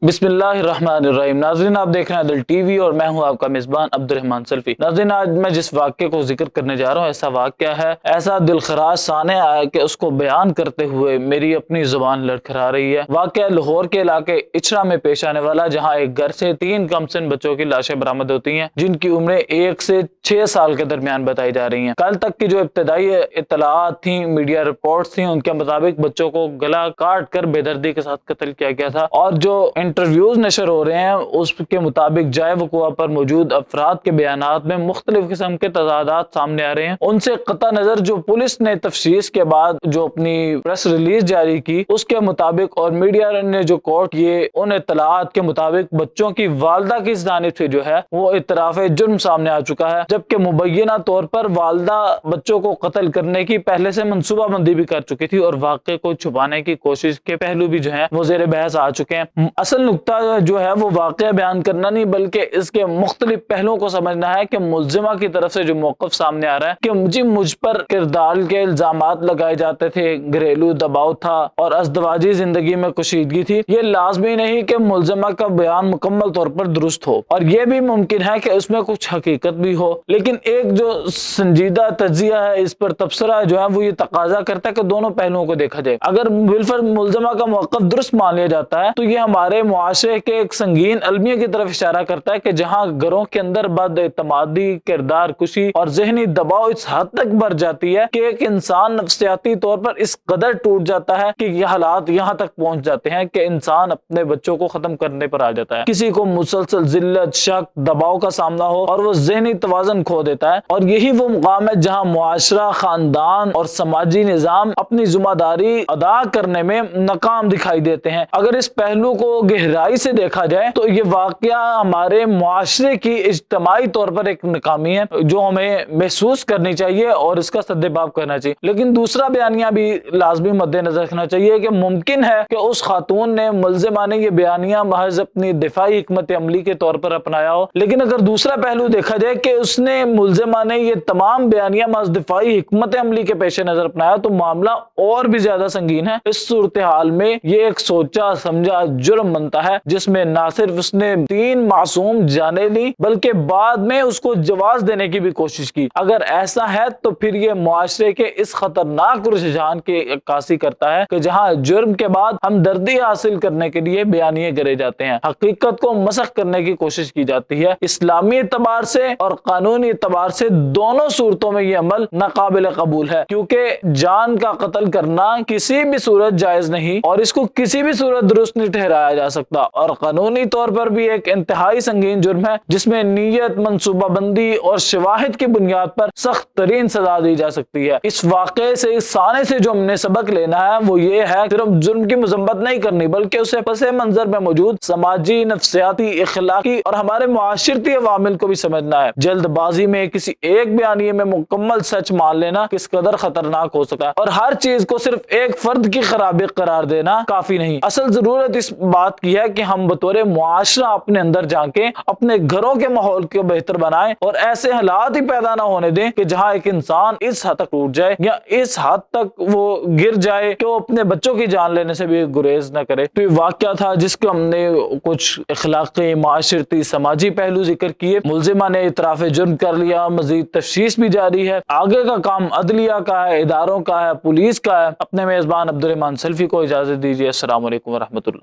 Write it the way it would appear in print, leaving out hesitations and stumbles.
بسم اللہ الرحمن الرحیم۔ ناظرین، آپ دیکھ رہے ہیں عدل ٹی وی اور میں ہوں آپ کا میزبان عبدالرحمن سلفی۔ ناظرین، آج میں جس واقعے کو ذکر کرنے جا رہا ہوں ایسا واقعہ ہے، ایسا دلخراش سانحہ ہے کہ اس کو بیان کرتے ہوئے میری اپنی زبان لڑکھڑا رہی ہے۔ واقعہ لاہور کے علاقے اچھرا میں پیش آنے والا، جہاں ایک گھر سے 3 کم سن بچوں کی لاشیں برآمد ہوتی ہیں جن کی عمریں 1 سے 6 سال کے درمیان بتائی جا رہی ہیں۔ کل تک کی جو ابتدائی اطلاعات تھیں، میڈیا رپورٹس تھیں، ان کے مطابق بچوں کو گلا کاٹ کر بے دردی کے ساتھ قتل کیا گیا تھا، اور جو انٹرویوز نشر ہو رہے ہیں اس کے مطابق جائے وقوع پر موجود افراد کے بیانات میں مختلف قسم کے تضادات سامنے آ رہے ہیں۔ ان سے قطع نظر جو پولیس نے تفتیش کے بعد جو اپنی پریس ریلیز جاری کی اس کے مطابق اور میڈیا نے جو کوٹ کیے ان اطلاعات کے مطابق بچوں کی والدہ کی جانب سے جو ہے وہ اعتراف جرم سامنے آ چکا ہے، جبکہ مبینہ طور پر والدہ بچوں کو قتل کرنے کی پہلے سے منصوبہ بندی بھی کر چکی تھی، اور واقعے کو چھپانے کی کوشش کے پہلو بھی جو ہیں وہ زیر بحث آ چکے ہیں۔ اصل نقطہ جو ہے وہ واقعہ بیان کرنا نہیں بلکہ اس کے مختلف پہلوؤں کو سمجھنا ہے کہ ملزمہ کی طرف سے جو موقف سامنے آ رہا ہے کہ مجھ پر کردار کے الزامات لگائے جاتے تھے، گھریلو دباؤ تھا اور ازدواجی زندگی میں کشیدگی تھی، یہ لازمی نہیں کہ ملزمہ کا بیان مکمل طور پر درست ہو، اور یہ بھی ممکن ہے کہ اس میں کچھ حقیقت بھی ہو، لیکن ایک جو سنجیدہ تجزیہ ہے، اس پر تبصرہ جو ہے وہ یہ تقاضا کرتا ہے کہ دونوں پہلوؤں کو دیکھا جائے۔ اگر بالفرض ملزمہ کا موقف درست مان لیا جاتا ہے تو یہ ہمارے معاشرے کے ایک سنگین المیہ کی طرف اشارہ کرتا ہے کہ جہاں گھروں کے اندر بد اعتمادی، کردار کشی اور ذہنی دباؤ اس حد تک بڑھ جاتی ہے کہ ایک انسان نفسیاتی طور پر اس قدر ٹوٹ جاتا ہے کہ یہ حالات یہاں تک پہنچ جاتے ہیں کہ انسان اپنے بچوں کو ختم کرنے پر آ جاتا ہے۔ کسی کو مسلسل ذلت، شک، دباؤ کا سامنا ہو اور وہ ذہنی توازن کھو دیتا ہے، اور یہی وہ مقام ہے جہاں معاشرہ، خاندان اور سماجی نظام اپنی ذمہ داری ادا کرنے میں ناکام دکھائی دیتے ہیں۔ اگر اس پہلو کو گہرائی سے دیکھا جائے تو یہ واقعہ ہمارے معاشرے کی اجتماعی طور پر ایک ناکامی ہے جو ہمیں محسوس کرنی چاہیے اور اس کا سدباب کرنا چاہیے، لیکن دوسرا بیانیہ بھی لازمی مد نظر رکھنا چاہیے کہ ممکن ہے کہ اس خاتون نے، ملزمہ نے، یہ بیانیہ محض اپنی دفاعی حکمت عملی کے طور پر اپنایا ہو، لیکن اگر دوسرا پہلو دیکھا جائے کہ اس نے، ملزمہ نے، یہ تمام بیانیہ محض دفاعی حکمت عملی کے پیش نظر اپنایا تو معاملہ اور بھی زیادہ سنگین ہے۔ اس صورتحال میں یہ ایک سوچا سمجھا جرم بنتا ہے جس میں نہ صرف اس نے 3 معصوم جانیں لی بلکہ بعد میں اس کو جواز دینے کی بھی کوشش کی۔ اگر ایسا ہے تو پھر یہ معاشرے کے اس خطرناک رجحان کی عکاسی کرتا ہے کہ جہاں جرم کے بعد ہمدردی حاصل کرنے کے لیے بیانیے کرے جاتے ہیں، حقیقت کو مسخ کرنے کی کوشش کی جاتی ہے۔ اسلامی اعتبار سے اور قانونی اعتبار سے دونوں صورتوں میں یہ عمل ناقابل قبول ہے، کیونکہ جان کا قتل کرنا کسی بھی صورت جائز نہیں اور اس کو کسی بھی صورت درست نہیں ٹھہرایا جا سکتا، اور قانونی طور پر بھی ایک انتہائی سنگین جرم ہے جس میں نیت، منصوبہ بندی اور شواہد کی بنیاد پر سخت ترین سزا دی جا سکتی ہے۔ اس واقعے سے، اس سانے سے جو ہم نے سبق لینا ہے وہ یہ ہے صرف جرم کی مذمت نہیں کرنی بلکہ اسے پس منظر میں موجود سماجی، نفسیاتی، اخلاقی اور ہمارے معاشرتی عوامل کو بھی سمجھنا ہے۔ جلد بازی میں کسی ایک بیانیے میں مکمل سچ مان لینا کس قدر خطرناک ہو سکتا ہے، اور ہر چیز کو صرف ایک فرد کی خرابی قرار دینا کافی نہیں۔ اصل ضرورت اس بات کی ہے کہ ہم بطور معاشرہ اپنے اندر جھانکیں، اپنے گھروں کے ماحول کو بہتر بنائیں اور ایسے حالات ہی پیدا نہ ہونے دیں کہ جہاں ایک انسان اس حد تک ٹوٹ جائے یا اس حد تک وہ گر جائے کہ وہ اپنے بچوں کی جان لینے سے بھی گریز نہ کرے۔ تو یہ واقعہ تھا جس کو ہم نے کچھ اخلاقی، معاشرتی، سماجی پہلو ذکر کیے۔ ملزمہ نے اعتراف جرم کر لیا، مزید تفتیش بھی جاری ہے، آگے کا کام عدلیہ کا ہے، اداروں کا ہے، پولیس کا ہے۔ اپنے میزبان عبدالرحمن سلفی کو اجازت دیجیے۔ السلام علیکم ورحمۃ اللہ۔